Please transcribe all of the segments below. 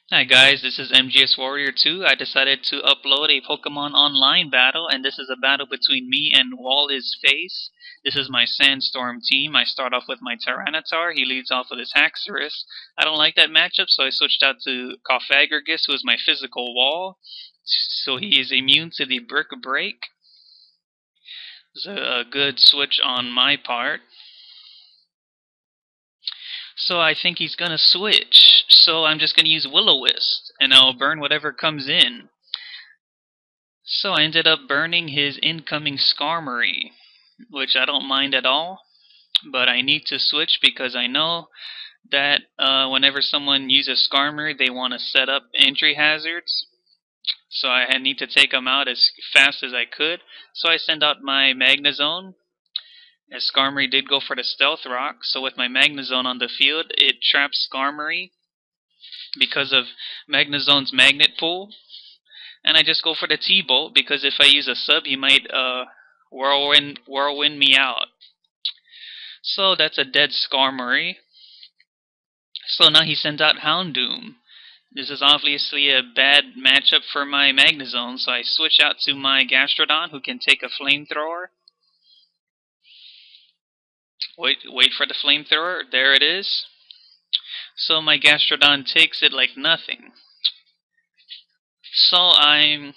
Hi guys, this is MGS Warrior 2. I decided to upload a Pokemon Online battle, and this is a battle between me and wallisface. This is my Sandstorm team. I start off with my Tyranitar. He leads off with his Haxorus. I don't like that matchup, so I switched out to Cofagrigus, who is my physical wall. So he is immune to the Brick Break. It's a good switch on my part. So I think he's gonna switch. So I'm just gonna use Will-O-Wisp, and I'll burn whatever comes in. So I ended up burning his incoming Skarmory, which I don't mind at all, but I need to switch because I know that whenever someone uses Skarmory, they want to set up entry hazards. So I need to take them out as fast as I could. So I send out my Magnezone, as Skarmory did go for the Stealth Rock. So with my Magnezone on the field, it traps Skarmory because of Magnezone's Magnet Pool. And I just go for the T-Bolt because if I use a sub, he might whirlwind me out. So that's a dead Skarmory. So now he sends out Houndoom. This is obviously a bad matchup for my Magnezone, so I switch out to my Gastrodon, who can take a Flamethrower. Wait for the Flamethrower. There it is. So my Gastrodon takes it like nothing. So I'm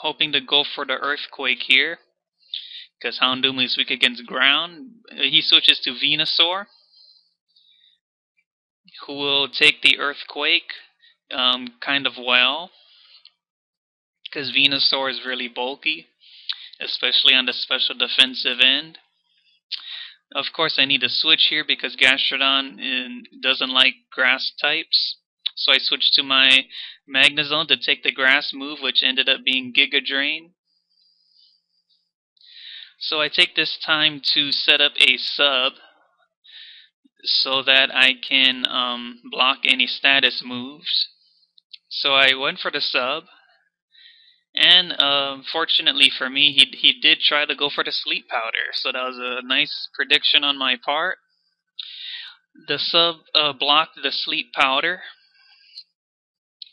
hoping to go for the Earthquake here, because Houndoom is weak against ground. He switches to Venusaur, who will take the Earthquake kind of well, because Venusaur is really bulky, especially on the special defensive end. Of course, I need to switch here because Gastrodon doesn't like grass types. So I switched to my Magnezone to take the grass move, which ended up being Giga Drain. So I take this time to set up a sub so that I can block any status moves. So I went for the sub, and fortunately for me, he did try to go for the Sleep Powder, so that was a nice prediction on my part. The sub blocked the Sleep Powder.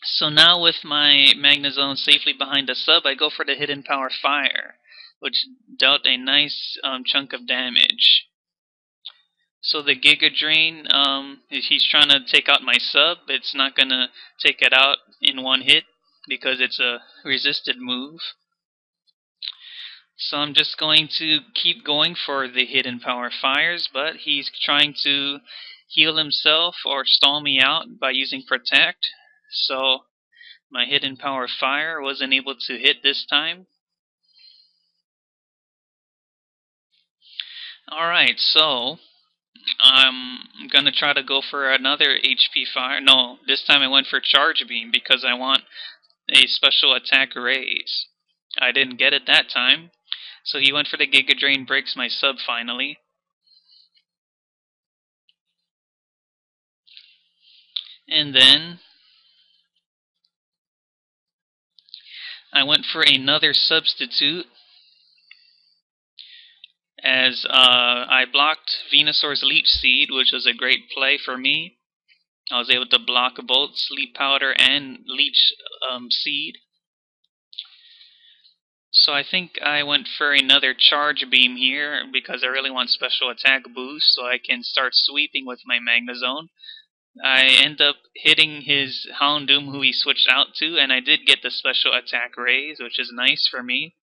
So now with my Magnezone safely behind the sub, I go for the Hidden Power Fire, which dealt a nice chunk of damage. So the Giga Drain, he's trying to take out my sub. It's not going to take it out in one hit because it's a resisted move. So I'm just going to keep going for the Hidden Power Fires, but he's trying to heal himself or stall me out by using Protect. So my Hidden Power Fire wasn't able to hit this time. Alright, so I'm gonna try to go for another HP Fire. No, this time I went for Charge Beam because I want a special attack raise. I didn't get it that time. So he went for the Giga Drain, breaks my sub finally. And then I went for another substitute as I blocked Venusaur's Leech Seed, which was a great play for me. I was able to block both Sleep Powder and Leech Seed. So I think I went for another Charge Beam here because I really want special attack boost so I can start sweeping with my Magnezone. I end up hitting his Houndoom, who he switched out to, and I did get the special attack raise, which is nice for me.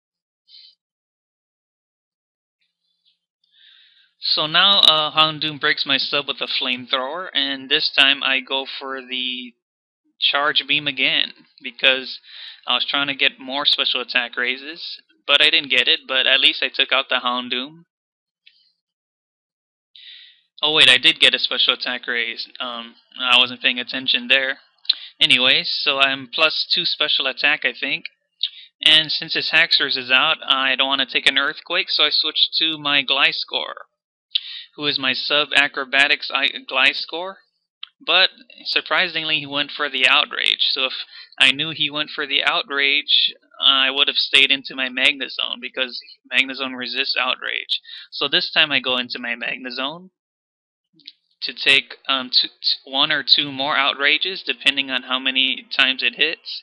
So now Houndoom breaks my sub with a Flamethrower, and this time I go for the Charge Beam again, because I was trying to get more special attack raises, but I didn't get it, but at least I took out the Houndoom. Oh wait, I did get a special attack raise. I wasn't paying attention there. Anyways, so I'm +2 special attack, I think. And since his Haxorus is out, I don't want to take an Earthquake, so I switched to my Gliscor, who is my sub-acrobatics Gliscor. But surprisingly, he went for the Outrage. So if I knew he went for the Outrage, I would have stayed into my Magnezone because Magnezone resists Outrage. So this time I go into my Magnezone. to take one or two more outrages depending on how many times it hits.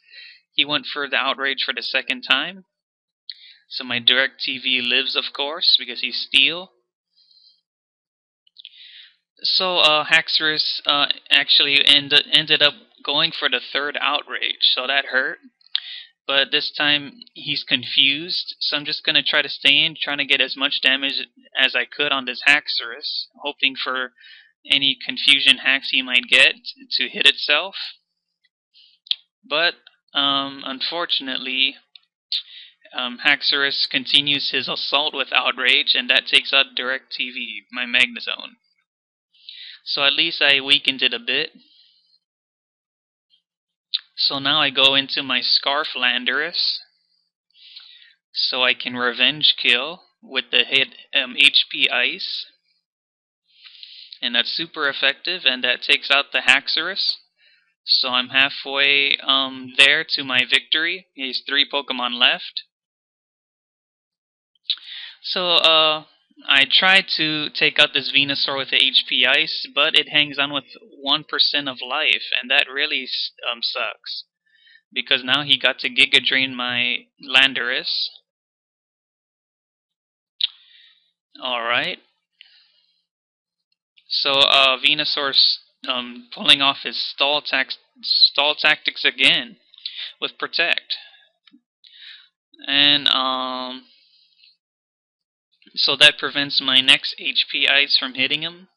He went for the outrage for the second time. So my DirecTV lives, of course, because he's steel. So Haxorus actually ended up going for the third outrage, so that hurt. But this time he's confused, so I'm just going to try to stay in, trying to get as much damage as I could on this Haxorus, hoping for any confusion hacks he might get to hit itself. But unfortunately, Haxorus continues his assault with Outrage, and that takes out DirecTV, my Magnezone. So at least I weakened it a bit. So now I go into my Scarf Landorus, so I can Revenge Kill with the hit HP Ice. And that's super effective, and that takes out the Haxorus. So I'm halfway there to my victory. He has 3 Pokemon left. So I tried to take out this Venusaur with the HP Ice, but it hangs on with 1% of life, and that really sucks. Because now he got to Giga Drain my Landorus. Alright. So Venusaur's pulling off his stall tactics again with Protect. And so that prevents my next HP Ice from hitting him.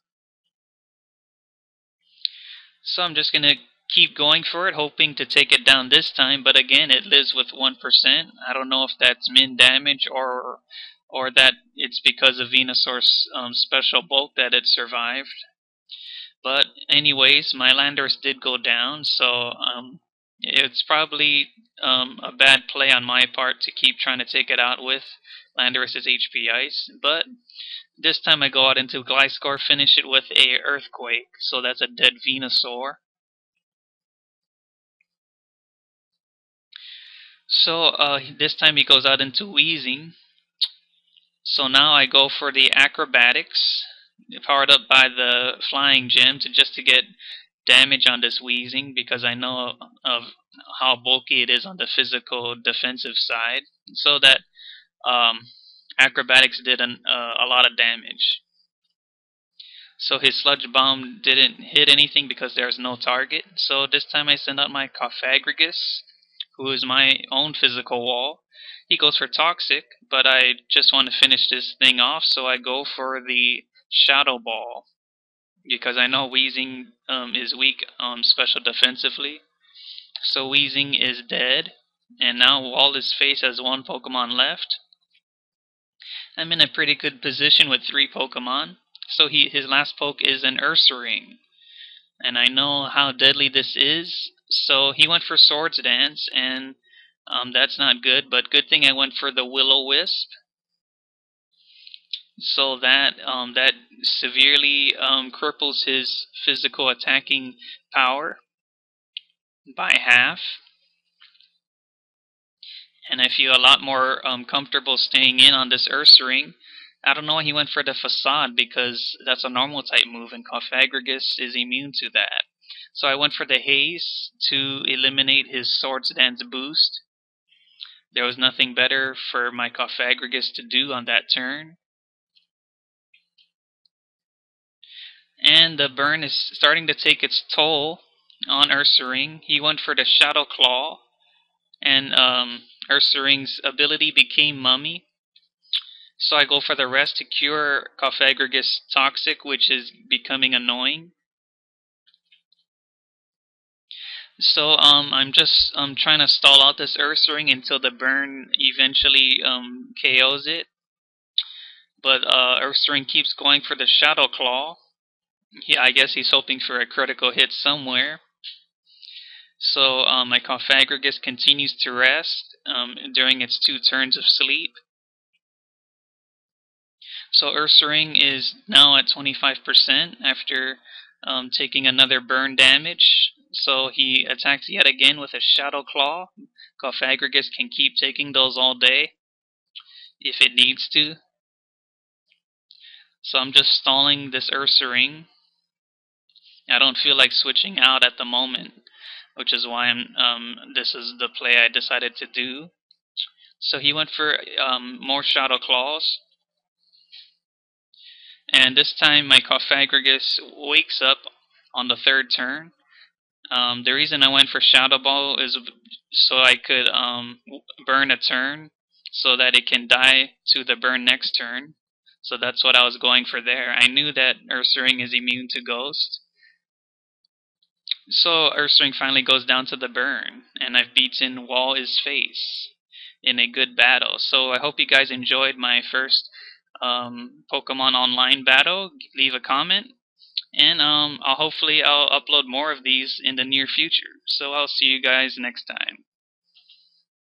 So I'm just going to keep going for it, hoping to take it down this time, but again, it lives with 1%. I don't know if that's min damage or that it's because of Venusaur's special bulk that it survived. But anyways, my Landorus did go down, so it's probably a bad play on my part to keep trying to take it out with Landorus's HP Ice, but this time I go out into Gliscor, finish it with a Earthquake, so that's a dead Venusaur. So this time he goes out into Wheezing. So now I go for the Acrobatics, powered up by the Flying Gem, just to get damage on this Wheezing, because I know of how bulky it is on the physical defensive side. So that Acrobatics did a lot of damage. So his Sludge Bomb didn't hit anything because there's no target. So this time I send out my Cofagrigus, who is my own physical wall. He goes for Toxic, but I just want to finish this thing off, so I go for the Shadow Ball, because I know Wheezing is weak special defensively. So Wheezing is dead, and now wallisface has 1 Pokemon left. I'm in a pretty good position with 3 Pokemon. So his last poke is an Ursaring, and I know how deadly this is. So he went for Swords Dance, and that's not good. But good thing I went for the Will-O-Wisp, so that that severely cripples his physical attacking power by half. And I feel a lot more comfortable staying in on this Ursaring. I don't know why he went for the Facade, because that's a normal type move, and Cofagrigus is immune to that. So I went for the Haze to eliminate his Swords Dance boost. There was nothing better for my Cofagrigus to do on that turn. And the burn is starting to take its toll on Ursaring. He went for the Shadow Claw, and Ursaring's ability became Mummy. So I go for the rest to cure Cofagrigus Toxic, which is becoming annoying. So I'm just trying to stall out this Ursaring until the burn eventually KOs it. But Ursaring keeps going for the Shadow Claw. I guess he's hoping for a critical hit somewhere. So my Cofagrigus continues to rest during its 2 turns of sleep. So Ursaring is now at 25% after taking another burn damage. So he attacks yet again with a Shadow Claw. Cofagrigus can keep taking those all day if it needs to. So I'm just stalling this Ursaring. I don't feel like switching out at the moment, which is why this is the play I decided to do. So he went for more Shadow Claws. And this time my Cofagrigus wakes up on the third turn. The reason I went for Shadow Ball is so I could burn a turn so that it can die to the burn next turn. So that's what I was going for there. I knew that Ursaring is immune to Ghost. So Ursaring finally goes down to the burn, and I've beaten wallisface in a good battle. So I hope you guys enjoyed my first Pokemon Online battle. Leave a comment, and hopefully I'll upload more of these in the near future. So I'll see you guys next time.